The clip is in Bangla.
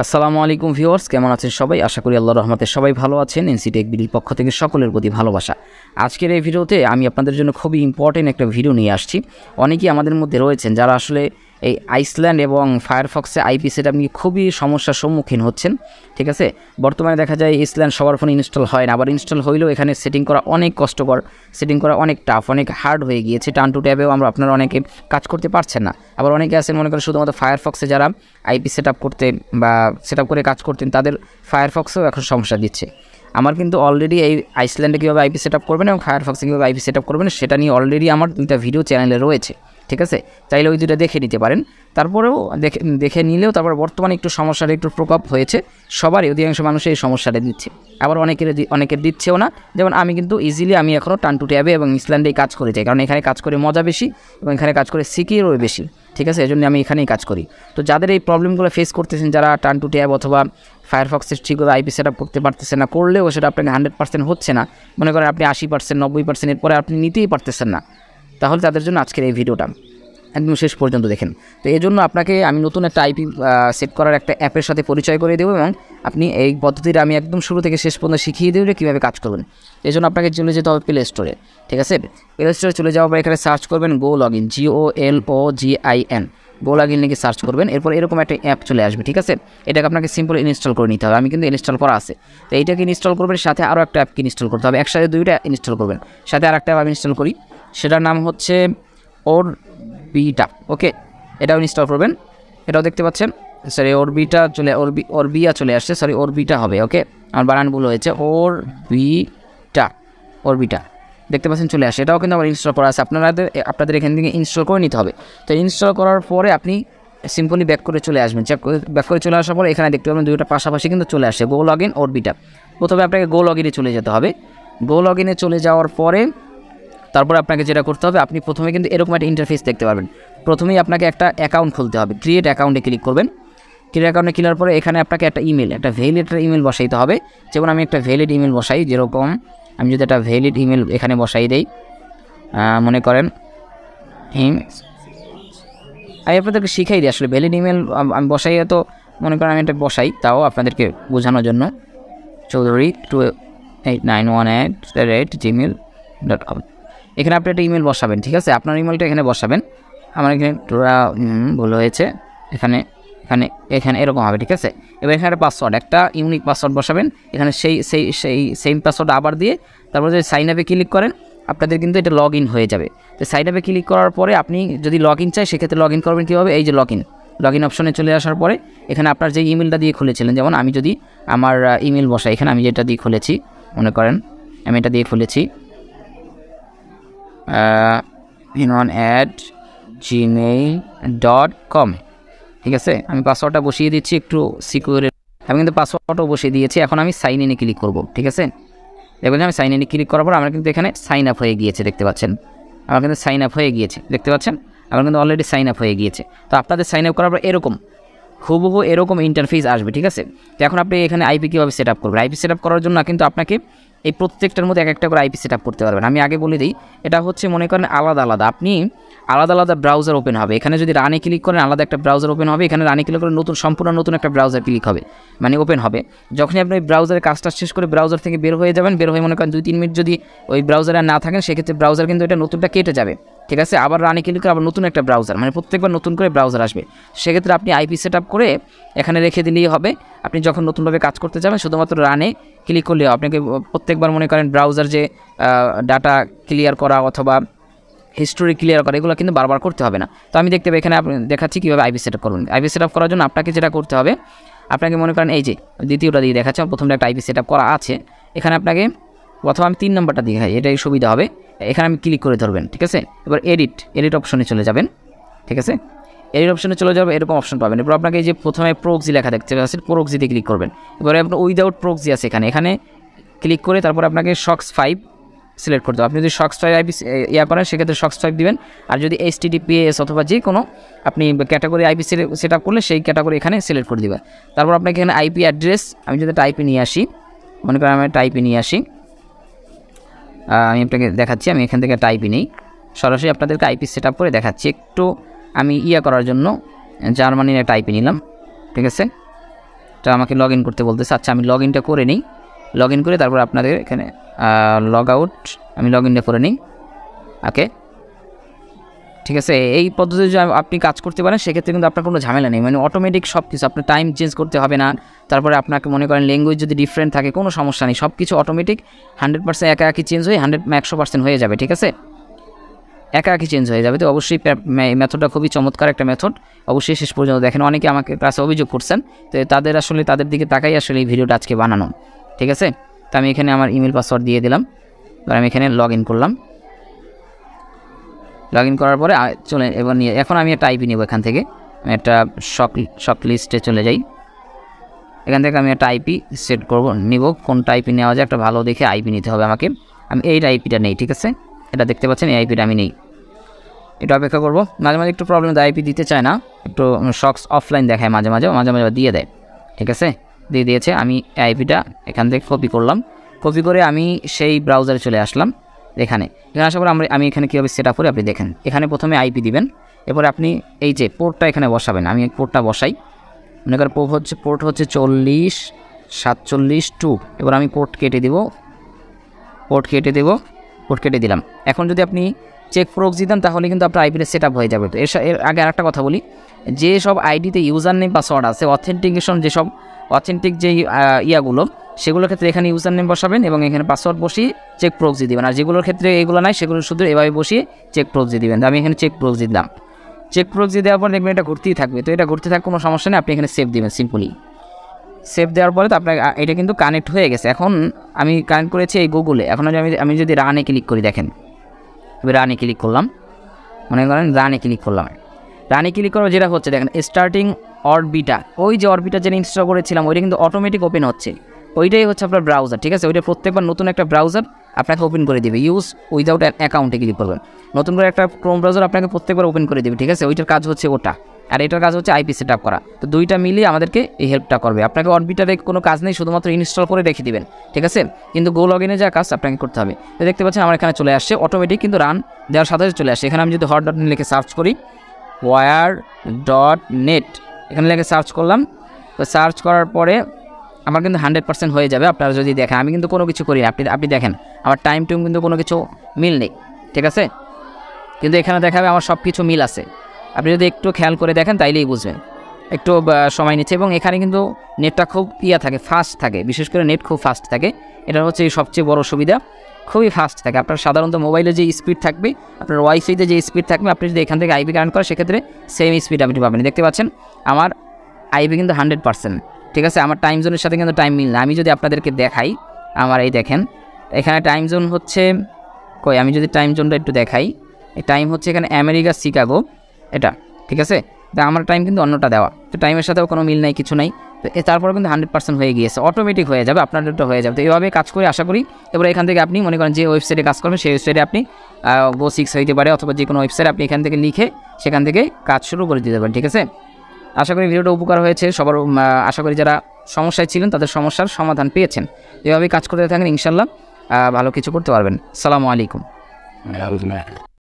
আসসালামু আলাইকুম ভিউয়ার্স, কেমন আছেন সবাই? আশা করি আল্লাহর রহমতে সবাই ভালো আছেন। এনসি টেক বিডির পক্ষ থেকে সকলের প্রতি ভালোবাসা। আজকের এই ভিডিওতে আমি আপনাদের জন্য খুবই ইম্পর্টেন্ট একটা ভিডিও নিয়ে আসছি। অনেকেই আমাদের মধ্যে রয়েছেন যারা আসলে এই আইসল্যান্ড এবং ফায়ারফক্সে আইপি সেটআপ নিয়ে খুবই সমস্যার সম্মুখীন হচ্ছেন। ঠিক আছে, বর্তমানে দেখা যায় আইসল্যান্ড সবার ফোনে ইনস্টল হয় না, আবার ইনস্টল হইলেও এখানে সেটিং করা অনেক কষ্টকর, সেটিং করা অনেক টাফ, অনেক হার্ড হয়ে গিয়েছে। টান টু ট্যাবেও আপনারা অনেকে কাজ করতে পারছেন না। আবার অনেকে আছেন মনে করেন শুধুমাত্র ফায়ারফক্সে যারা আইপি সেটআপ করতে বা সেটআপ করে কাজ করতেন তাদের ফায়ারফক্সেও এখন সমস্যা দিচ্ছে। আমার কিন্তু অলরেডি এই আইসল্যান্ডে কীভাবে আইপি সেটআপ করবেন এবং ফায়ারফক্সে কীভাবে আইপি সেটআপ করবেন সেটা নিয়ে অলরেডি আমার 2টা ভিডিও চ্যানেলে রয়েছে। ঠিক আছে, চাইলে ওই 2টা দেখে নিতে পারেন। তারপরেও দেখে নিলেও তারপর বর্তমানে একটু সমস্যার একটু প্রকোপ হয়েছে, সবারই অধিকাংশ মানুষের এই সমস্যাটা দিচ্ছে, আবার অনেকের দিচ্ছেও না। যেমন আমি কিন্তু ইজিলি আমি এখনও টান টু ট্যাবে এবং আইসল্যান্ডেই কাজ করে যাই, কারণ এখানে কাজ করে মজা বেশি এবং এখানে কাজ করে সিকিউরও বেশি। ঠিক আছে, এজন্য আমি এখানেই কাজ করি। তো যাদের এই প্রবলেমগুলো ফেস করতেছেন, যারা টান টু ট্যাব অথবা ফায়ারফক্সের ঠিকভাবে আইপি সেটআপ করতে পারতেছেন না, করলেও সেটা আপনাকে 100% হচ্ছে না, মনে করেন আপনি 80%, 90% এরপরে আপনি নিতেই পারতেছেন না, তাহলে তাদের জন্য আজকের এই ভিডিওটা একদম শেষ পর্যন্ত দেখেন। তো এই জন্য আপনাকে আমি নতুন একটা আইপি সেট করার একটা অ্যাপের সাথে পরিচয় করে দেবো এবং আপনি এই পদ্ধতিটা আমি একদম শুরু থেকে শেষ পর্যন্ত শিখিয়ে দেবো কীভাবে কাজ করবেন। এই জন্য আপনাকে চলে যেতে হবে প্লে স্টোরে। ঠিক আছে, প্লে স্টোরে চলে যাওয়ার পর এখানে সার্চ করবেন GoLogin, GoLogin, GoLogin লিখে সার্চ করবেন। এরপর এরকম একটা অ্যাপ চলে আসবে। ঠিক আছে, এটাকে আপনাকে সিম্পল ইনস্টল করে নিতে হবে। আমি কিন্তু ইনস্টল করা আছে। তো এইটাকে ইনস্টল করবেন, সাথে আরও একটা অ্যাপকে ইনস্টল করতে হবে। একসাথে 2টা ইনস্টল করবেন, সাথে আর একটা অ্যাপ আমি ইনস্টল করি, সেটার নাম হচ্ছে অরবিটা। ওকে, এটাও ইনস্টল করবেন। এটাও দেখতে পাচ্ছেন, সরি অরবিয়া চলে আসছে, সরি অরবিটা হবে। ওকে, আমার বানান ভুল হয়েছে, অরবিটা দেখতে পাচ্ছেন চলে আসে। এটাও কিন্তু আমার ইনস্টল করা আছে, আপনাদের এখান থেকে ইনস্টল করে নিতে হবে। তো ইনস্টল করার পরে আপনি সিম্পলি ব্যাক করে চলে আসবেন। ব্যাক করে চলে আসার পরে এখানে দেখতে পাবেন 2টা পাশাপাশি কিন্তু চলে আসে, GoLogin, অরবিটা। প্রথমে আপনাকে GoLogin-এ চলে যেতে হবে। GoLogin-এ চলে যাওয়ার পরে তারপরে আপনাকে যেটা করতে হবে, আপনি প্রথমে কিন্তু এরকম একটা ইন্টারফেস দেখতে পারবেন। প্রথমেই আপনাকে একটা অ্যাকাউন্ট খুলতে হবে, ক্রিয়েট অ্যাকাউন্টে ক্লিক করবেন। ক্রিয়েট অ্যাকাউন্টে ক্লিক করার পরে এখানে আপনাকে একটা ভ্যালিড ইমেল বসাইতে হবে। যেমন আমি একটা ভ্যালিড ইমেল বসাই, যেরকম আমি যদি একটা ভ্যালিড ইমেল এখানে বসাই দেই, মনে করেন আমি আপনাদেরকে শিখাই দিই আসলে ভ্যালিড ইমেল আমি বসাই, তো মনে করেন আমি একটা বসাই, তাও আপনাদেরকে বোঝানোর জন্য, Choudhury28918@gmail.com। এখানে আপনি একটা ইমেল বসাবেন। ঠিক আছে, আপনার ইমেলটা এখানে বসাবেন। আমার এখানে ভুল হয়েছে, এখানে এরকম হবে। ঠিক আছে, এবার এখানে একটা পাসওয়ার্ড, একটা ইউনিক পাসওয়ার্ড বসাবেন। এখানে সেই পাসওয়ার্ড আবার দিয়ে তারপরে যদি সাইন আপে ক্লিক করেন, আপনাদের কিন্তু এটা লগ ইন হয়ে যাবে। তো সাইন আপে ক্লিক করার পরে আপনি যদি লগ ইন চাই, সেক্ষেত্রে লগ ইন করবেন কীভাবে? এই যে লগ ইন অপশনে চলে আসার পরে এখানে আপনার যে ইমেলটা দিয়ে খুলেছিলেন, যেমন আমি যদি আমার ইমেল বসাই, এখানে আমি যেটা দিয়ে খুলেছি, মনে করেন আমি এটা দিয়ে খুলেছি gmail.com। ঠিক আছে, আমি পাসওয়ার্ডটা বসিয়ে দিচ্ছি একটু সিকিউর, আমি কিন্তু পাসওয়ার্ডটাও বসিয়ে দিয়েছি। এখন আমি সাইন ইনে ক্লিক করব। ঠিক আছে, দেখবেন আমি সাইন ইনে ক্লিক করার পর আমার কিন্তু এখানে সাইন আপ হয়ে গিয়েছে, দেখতে পাচ্ছেন আমার কিন্তু সাইন আপ হয়ে গিয়েছে, দেখতে পাচ্ছেন আমার কিন্তু অলরেডি সাইন আপ হয়ে গিয়েছে। তো আপনাদের সাইন আপ করার পর এরকম হুবহু এরকম ইন্টারফেস আসবে। ঠিক আছে, তো এখন আপনি এখানে আইপি কীভাবে সেট আপ করবেন? আইপি সেট আপ করার জন্য কিন্তু আপনাকে এই প্রত্যেকটার মধ্যে একটা করে আইপি সেট আপ করতে পারবেন। আমি আগে বলে দিই, এটা হচ্ছে মনে করেন আলাদা আপনি আলাদা ব্রাউজার ওপেন হবে। এখানে যদি রানে ক্লিক করেন আলাদা একটা ব্রাউজার ওপেন হবে, এখানে রানে ক্লিক করে সম্পূর্ণ নতুন একটা ব্রাউজার ক্লিক হবে, মানে ওপেন হবে। যখনই আপনি ওই ব্রাউজারের কাজটা শেষ করে ব্রাউজার থেকে বের হয়ে যাবেন, বের হয়ে মনে করেন 2-3 মিনিট যদি ওই ব্রাউজারে না থাকেন, সেক্ষেত্রে ব্রাউজার কিন্তু এটা নতুনটা কেটে যাবে। ঠিক আছে, আবার রানে ক্লিক করে আবার নতুন একটা ব্রাউজার, মানে প্রত্যেকবার নতুন করে ব্রাউজার আসবে। সেক্ষেত্রে আপনি আইপি সেট আপ করে এখানে রেখে দিলেই হবে। আপনি যখন নতুনভাবে কাজ করতে যাবেন শুধুমাত্র রানে ক্লিক করলে আপনাকে প্রত্যেকবার মনে করেন ব্রাউজার যে ডাটা ক্লিয়ার করা অথবা হিস্টোরি ক্লিয়ার করা, এগুলো কিন্তু বারবার করতে হবে না। তো আমি দেখতে পাই এখানে দেখাচ্ছি কীভাবে আইপি সেট আপ করবেন। আইপি সেট আপ করার জন্য আপনাকে যেটা করতে হবে, আপনাকে মনে করেন এই যে দ্বিতীয়টা দিয়ে দেখাচ্ছে, প্রথমটা একটা আইপি সেট আপ করা আছে, এখানে আপনাকে অথবা আমি 3 নম্বরটা দেখাই, এটাই সুবিধা হবে। এখানে আমি ক্লিক করে ধরবেন। ঠিক আছে, এবার এডিট অপশনে চলে যাবেন। ঠিক আছে, এডিট অপশনে চলে যাবে, এরকম অপশন পাবেন। এরপর আপনাকে এই যে প্রথমে প্রক্সি লেখা দেখতে পাচ্ছেন, প্রক্সিতে ক্লিক করবেন। এবারে আপনার উইদাউট প্রক্সি আছে এখানে ক্লিক করে তারপর আপনাকে SOCKS 5 সিলেক্ট করতে হবে। আপনি যদি SOCKS 5 আইপি করেন, সেক্ষেত্রে SOCKS 5 দিবেন। আর যদি HTTPS অথবা যে কোনো আপনি ক্যাটাগরি আইপি সেট আপ করলে সেই ক্যাটাগরি এখানে সিলেক্ট করে দেবেন। তারপর আপনাকে এখানে আইপি অ্যাড্রেস, আমি যদি একটা আইপি নিয়ে আসি, মনে করেন আমি একটা আইপি নিয়ে আসি, আমি আপনাকে দেখাচ্ছি। আমি এখান থেকে একটা আইপি নিই, সরাসরি আপনাদেরকে আইপি সেট আপ করে দেখাচ্ছি। একটু আমি করার জন্য জার্মানির একটা আইপি নিলাম। ঠিক আছে, এটা আমাকে লগ ইন করতে বলতেছে। আচ্ছা আমি লগ ইনটা করে নিই, লগ ইন করে তারপর আপনাদের এখানে লগ আউট আমি লগ ইনটা করে নিই। ওকে ঠিক আছে, এই পদ্ধতিতে যদি আপনি কাজ করতে পারেন সেক্ষেত্রে কিন্তু আপনার কোনো ঝামেলা নেই, মানে অটোমেটিক সব কিছু, আপনার টাইম চেঞ্জ করতে হবে না। তারপরে আপনাকে মনে করেন ল্যাঙ্গুয়েজ যদি ডিফারেন্ট থাকে কোনো সমস্যা নেই, সব কিছু অটোমেটিক 100% একাকি চেঞ্জ হয়ে 100% হয়ে যাবে। ঠিক আছে, একাকি চেঞ্জ হয়ে যাবে। তো অবশ্যই মেথডটা খুবই চমৎকার একটা মেথড, অবশ্যই শেষ পর্যন্ত দেখেন। অনেকে আমাকে কাছে অভিযোগ করছেন, তো তাদের দিকে তাকাই আসলে এই ভিডিওটা আজকে বানানো। ঠিক আছে, তো আমি এখানে আমার ইমেল পাসওয়ার্ড দিয়ে দিলাম, এবার আমি এখানে লগ ইন করলাম। লগ ইন করার পরে চলে এবার নিয়ে এখন আমি একটা আইপি নেব। এখান থেকে আমি একটা শক লিস্টে চলে যাই, এখান থেকে আমি একটা আইপি সেট নিব। কোনটা আইপি নেওয়া যায়, একটা ভালো দেখে আইপি নিতে হবে আমাকে। আমি এই আইপিটা নেই। ঠিক আছে, এটা দেখতে পাচ্ছেন, এই আইপিটা আমি নেই। এটা অপেক্ষা করবো, মাঝে মাঝে একটু প্রবলেম দেয়, আইপি দিতে চায় না, একটু শক্স অফলাইন দেখায় মাঝে মাঝে দিয়ে দেয়। ঠিক আছে, দিয়ে দিয়েছে। আমি আইপিটা এখান থেকে কপি করলাম, কপি করে আমি সেই ব্রাউজারে চলে আসলাম। এখানে আসার পর আমি এখানে কীভাবে সেট আপ করি আপনি দেখেন। এখানে প্রথমে আইপি দিবেন, এরপরে আপনি এই যে পোর্টটা এখানে বসাবেন। আমি পোর্টটা বসাই, মনে করেন পোর্ট হচ্ছে 4047 এবার আমি পোর্ট কেটে দিলাম। এখন যদি আপনি চেক প্রক্সি দেন তাহলে কিন্তু আপনার আইপিটা সেট আপ হয়ে যাবে। তো এর আগে আরেকটা কথা বলি, যে সব আইডিতে ইউজার নেম পাসওয়ার্ড আছে, অথেন্টিকেশন যেসব অথেন্টিক যে ইয়াগুলো, সেগুলোর ক্ষেত্রে এখানে ইউজার নেম বসাবেন এবং এখানে পাসওয়ার্ড বসিয়ে চেক প্রক্সি দিবেন। আর যেগুলোর ক্ষেত্রে এগুলো নাই সেগুলো শুধু এভাবে বসিয়ে চেক প্রক্সি দিবেন। তো আমি এখানে চেক প্রক্সি দিলাম। চেক প্রক্সি দেওয়ার পর দেখবেন এটা ঘুরতেই থাকবে। তো এটা ঘুরতে থাকবে, কোনো সমস্যা নেই। আপনি এখানে সেভ দিবেন সিম্পলি। সেভ দেওয়ার পরে তো আপনার এটা কিন্তু কানেক্ট হয়ে গেছে। এখন আমি কানেক্ট করেছি এই গুগলে। এখন আমি যদি রানে ক্লিক করি, দেখেন এবার রানে ক্লিক করলাম, মনে করেন রানে ক্লিক করলাম। রানে ক্লিক করবো, যেটা হচ্ছে দেখেন স্টার্টিং অরবিটা, ওই যে অরবিটা যেটা ইনস্টল করেছিলাম ওইটা কিন্তু অটোমেটিক ওপেন হচ্ছে। ওইটাই হচ্ছে আপনার ব্রাউজার। ঠিক আছে, ওইটা প্রত্যেকবার নতুন একটা ব্রাউজার আপনাকে ওপেন করে দেবে। ইউজ উইদাউট অ্যাকাউন্টে ক্লিক করবেন, নতুন করে একটা ক্রোম ব্রাউজার আপনাকে প্রত্যেকবার ওপেন করে দেবে। ঠিক আছে, ওইটার কাজ হচ্ছে ওটা, আর এটার কাজ হচ্ছে আইপি সেট আপ করা। তো দুইটা মিলিয়ে আমাদেরকে এই হেল্পটা করবে। আপনাকে অরবিটারে কোনো কাজ নেই, শুধুমাত্র ইনস্টল করে রেখে দিবেন। ঠিক আছে, কিন্তু GoLogin যা কাজ আপনাকে করতে হবে। তো দেখতে পাচ্ছেন আমার এখানে চলে আসছে অটোমেটিক, কিন্তু রান দেওয়ার সাথে চলে আসছে। এখানে আমি যদি hot.net লিখে সার্চ করি, wire.net এখানে লিখে সার্চ করলাম, তো সার্চ করার পরে আমার কিন্তু 100% হয়ে যাবে। আপনারা যদি দেখেন আমি কিন্তু কোনো কিছু করি, আপনি দেখেন আমার টাইম কিন্তু কোনো কিছু মিল নেই। ঠিক আছে, কিন্তু এখানে দেখাবে আমার সব কিছু মিল আছে। আপনি যদি একটু খেয়াল করে দেখেন তাইলেই বুঝবেন। একটু সময় নিচ্ছে এবং এখানে কিন্তু নেটটা খুব থাকে, ফাস্ট থাকে, বিশেষ করে নেট খুব ফাস্ট থাকে। এটা হচ্ছে সবচেয়ে বড় সুবিধা, খুবই ফাস্ট থাকে। আপনার সাধারণত মোবাইলে যে স্পিড থাকবে, আপনার ওয়াইফাইতে যে স্পিড থাকবে, আপনি যদি এখান থেকে আইপি কানেক্ট করেন সেক্ষেত্রে সেম স্পিড আপনি পাবেন। দেখতে পাচ্ছেন আমার আইপি কিন্তু 100%। ঠিক আছে, আমার টাইম জোনের সাথে কিন্তু টাইম মিল না। আমি যদি আপনাদেরকে দেখাই, আমার এই দেখেন এখানে টাইম জোন হচ্ছে আমি যদি টাইম জোনটা একটু দেখাই, এই টাইম হচ্ছে এখানে আমেরিকা শিকাগো এটা। ঠিক আছে, তা আমার টাইম কিন্তু অন্যটা দেওয়া, তো টাইমের সাথেও কোনো মিল নাই, কিছু নাই। তো তারপরে কিন্তু 100% হয়ে গিয়েছে, অটোমেটিক হয়ে যাবে, আপনাদেরটা হয়ে যাবে। তো এইভাবে কাজ করে আশা করি। এবার এখান থেকে আপনি মনে করেন যে ওয়েবসাইটে কাজ করবেন, সেই ওয়েবসাইটে আপনি Go6 হইতে পারে অথবা যে কোনো ওয়েবসাইট আপনি এখান থেকে লিখে সেখান থেকে কাজ শুরু করে দিতে পারেন। ঠিক আছে, আশা করি ভিডিওটা উপকার হয়েছে সবার। আশা করি যারা সমস্যায় ছিলেন তাদের সমস্যার সমাধান পেয়েছেন। এভাবেই কাজ করতে থাকেন, ইনশাল্লাহ ভালো কিছু করতে পারবেন। আসসালামু আলাইকুম।